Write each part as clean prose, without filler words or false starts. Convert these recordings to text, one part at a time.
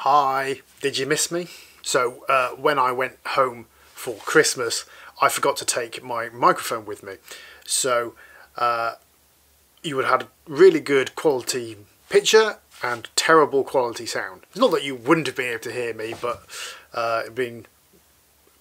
Hi, did you miss me? So when I went home for Christmas, I forgot to take my microphone with me. So you would have had a really good quality picture and terrible quality sound. It's not that you wouldn't have been able to hear me, but it'd been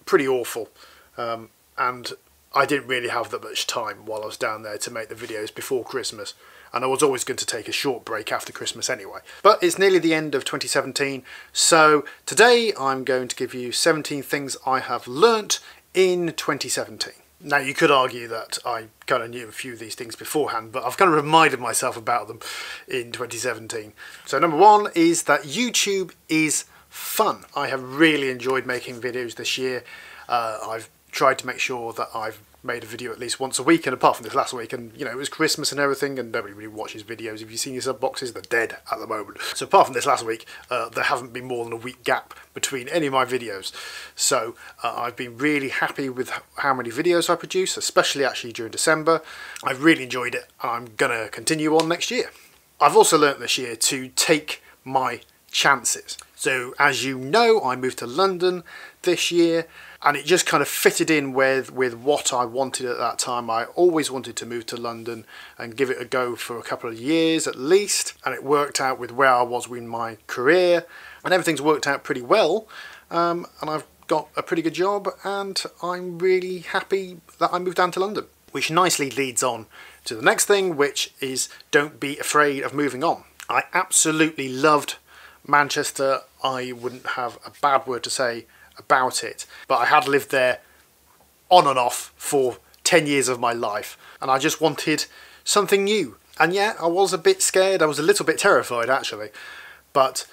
pretty awful. And I didn't really have that much time while I was down there to make the videos before Christmas. And I was always going to take a short break after Christmas anyway. But it's nearly the end of 2017, so today I'm going to give you 17 things I have learnt in 2017. Now you could argue that I kind of knew a few of these things beforehand, but I've kind of reminded myself about them in 2017. So number one is that YouTube is fun. I have really enjoyed making videos this year. I've tried to make sure that I've made a video at least once a week, and apart from this last week, and you know, it was Christmas and everything, and nobody really watches videos. If you've seen your sub boxes, they're dead at the moment. So apart from this last week, there haven't been more than a week gap between any of my videos. So I've been really happy with how many videos I produce, especially actually during December. I've really enjoyed it, and I'm gonna continue on next year. I've also learnt this year to take my chances. So as you know, I moved to London this year, and it just kind of fitted in with what I wanted at that time. I always wanted to move to London and give it a go for a couple of years at least, and it worked out with where I was in my career, and everything's worked out pretty well, and I've got a pretty good job, and I'm really happy that I moved down to London. Which nicely leads on to the next thing, which is don't be afraid of moving on. I absolutely loved Manchester. I wouldn't have a bad word to say about it, but I had lived there on and off for 10 years of my life, and I just wanted something new. And yeah, I was a bit scared. I was a little bit terrified actually, but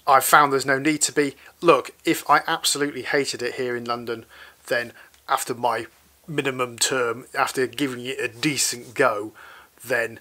I found there's no need to be. Look, if I absolutely hated it here in London, then after my minimum term, after giving it a decent go, then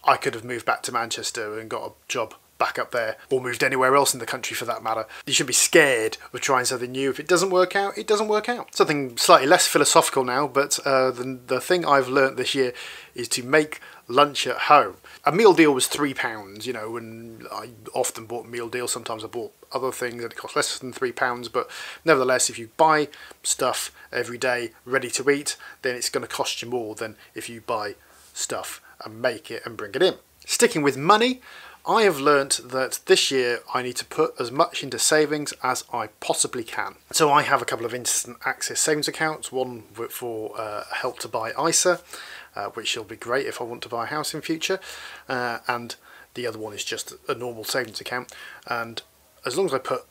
I could have moved back to Manchester and got a job back up there, or moved anywhere else in the country for that matter. You shouldn't be scared of trying something new. If it doesn't work out, it doesn't work out. Something slightly less philosophical now, but the thing I've learnt this year is to make lunch at home. A meal deal was £3, you know, and I often bought meal deals. Sometimes I bought other things and it cost less than £3, but nevertheless, if you buy stuff every day ready to eat, then it's going to cost you more than if you buy stuff and make it and bring it in. Sticking with money, I have learnt that this year I need to put as much into savings as I possibly can. So I have a couple of instant access savings accounts, one for Help to Buy ISA, which will be great if I want to buy a house in future, and the other one is just a normal savings account, and as long as I put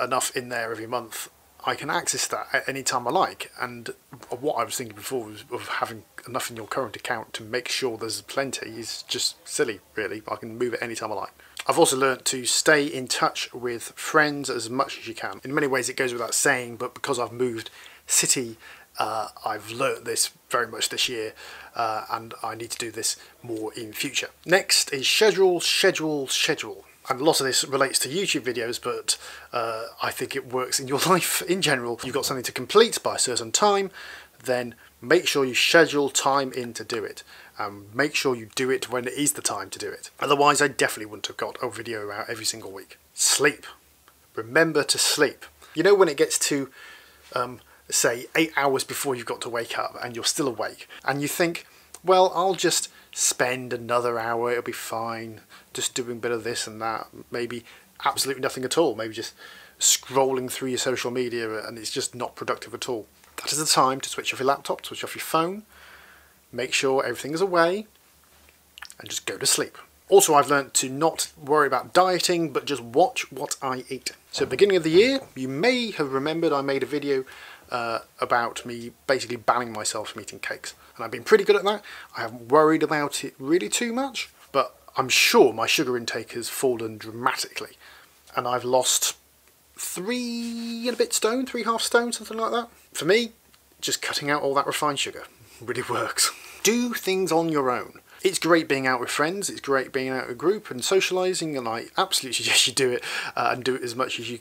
enough in there every month, I can access that at any time I like. And what I was thinking before was of having enough in your current account to make sure there's plenty is just silly, really. I can move it any time I like. I've also learnt to stay in touch with friends as much as you can. In many ways it goes without saying, but because I've moved city, I've learnt this very much this year, and I need to do this more in future. Next is schedule. And a lot of this relates to YouTube videos, but I think it works in your life in general. You've got something to complete by a certain time, then make sure you schedule time in to do it. Make sure you do it when it is the time to do it. Otherwise, I definitely wouldn't have got a video out every single week. Sleep. Remember to sleep. You know when it gets to, say, 8 hours before you've got to wake up and you're still awake, and you think, well, I'll just spend another hour, it'll be fine, just doing a bit of this and that, maybe absolutely nothing at all, maybe just scrolling through your social media, and it's just not productive at all. That is the time to switch off your laptop, switch off your phone, make sure everything is away, and just go to sleep. Also, I've learned to not worry about dieting, but just watch what I eat. So at the beginning of the year, you may have remembered I made a video about me basically banning myself from eating cakes. And I've been pretty good at that. I haven't worried about it really too much, but I'm sure my sugar intake has fallen dramatically. And I've lost 3.5 stone, something like that. For me, just cutting out all that refined sugar really works. Do things on your own. It's great being out with friends, it's great being out with a group and socialising, and I absolutely suggest you do it and do it as much as you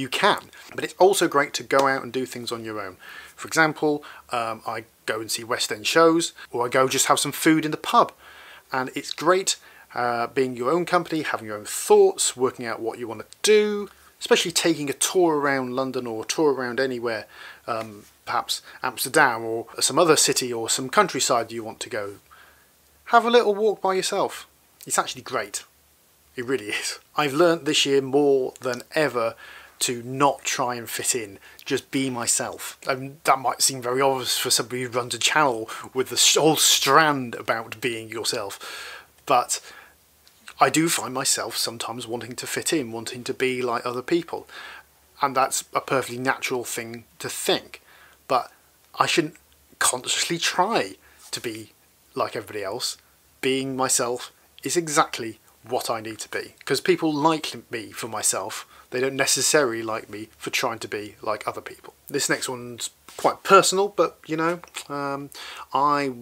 can. But it's also great to go out and do things on your own. For example, I go and see West End shows, or I go just have some food in the pub, and it's great being your own company, having your own thoughts, working out what you want to do, especially taking a tour around London or a tour around anywhere, perhaps Amsterdam or some other city or some countryside you want to go. Have a little walk by yourself. It's actually great. It really is. I've learnt this year more than ever to not try and fit in, just be myself. And that might seem very obvious for somebody who runs a channel with the whole strand about being yourself, but I do find myself sometimes wanting to fit in, wanting to be like other people, and that's a perfectly natural thing to think, but I shouldn't consciously try to be like everybody else. Being myself is exactly what I need to be, because people like me for myself. They don't necessarily like me for trying to be like other people. This next one's quite personal, but you know, I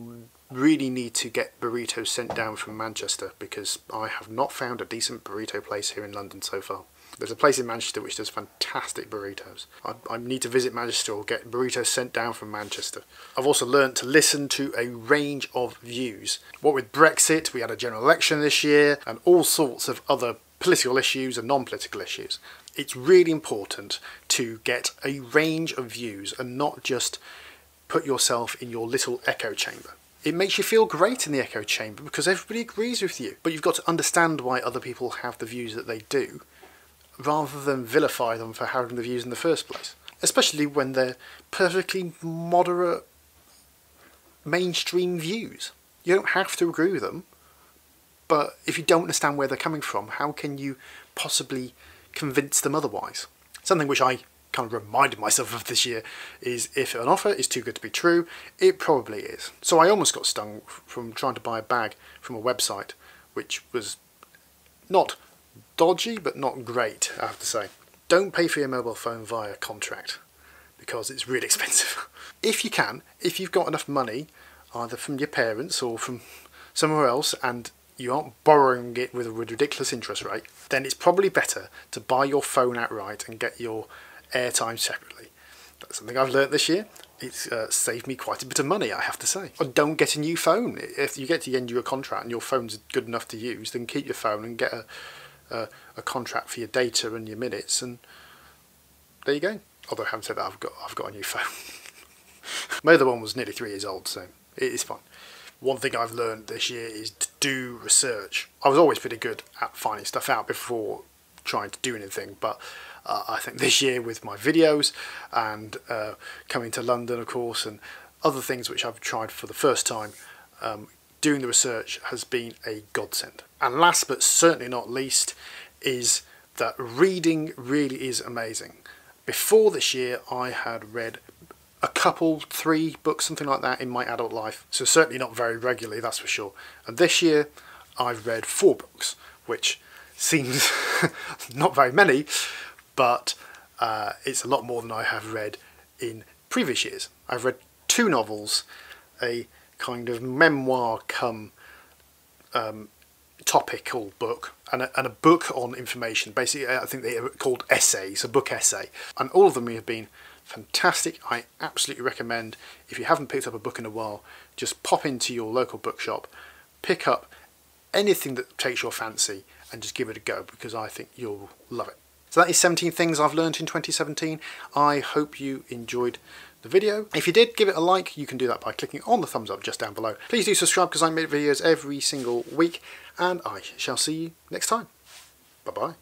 really need to get burritos sent down from Manchester because I have not found a decent burrito place here in London so far. There's a place in Manchester which does fantastic burritos. I need to visit Manchester or get burritos sent down from Manchester. I've also learned to listen to a range of views. What with Brexit, we had a general election this year, and all sorts of other political issues and non-political issues. It's really important to get a range of views and not just put yourself in your little echo chamber. It makes you feel great in the echo chamber because everybody agrees with you, but you've got to understand why other people have the views that they do, rather than vilify them for having the views in the first place. Especially when they're perfectly moderate, mainstream views. You don't have to agree with them, but if you don't understand where they're coming from, how can you possibly convince them otherwise? Something which I kind of reminded myself of this year is if an offer is too good to be true, it probably is. So I almost got stung from trying to buy a bag from a website which was not dodgy but not great, I have to say. Don't pay for your mobile phone via contract because it's really expensive. If you can, if you've got enough money either from your parents or from somewhere else and you aren't borrowing it with a ridiculous interest rate, then it's probably better to buy your phone outright and get your airtime separately. That's something I've learnt this year. It's saved me quite a bit of money, I have to say. Or don't get a new phone. If you get to the end of your contract and your phone's good enough to use, then keep your phone and get a contract for your data and your minutes, and there you go. Although I haven't said that, I've got a new phone. My other one was nearly 3 years old, so it is fine. One thing I've learned this year is to do research. I was always pretty good at finding stuff out before trying to do anything, but I think this year with my videos and coming to London, of course, and other things which I've tried for the first time, doing the research has been a godsend. And last but certainly not least is that reading really is amazing. Before this year I had read a couple, 3 books, something like that in my adult life, so certainly not very regularly, that's for sure. And this year I've read 4 books, which seems not very many, but it's a lot more than I have read in previous years. I've read 2 novels, a kind of memoir come topical book, and a book on information. Basically, I think they are called essays, a book essay, and all of them have been fantastic. I absolutely recommend, if you haven't picked up a book in a while, just pop into your local bookshop, pick up anything that takes your fancy and just give it a go, because I think you'll love it. So that is 17 things I've learned in 2017. I hope you enjoyed the video. If you did, give it a like. You can do that by clicking on the thumbs up just down below. Please do subscribe because I make videos every single week, and I shall see you next time. Bye bye.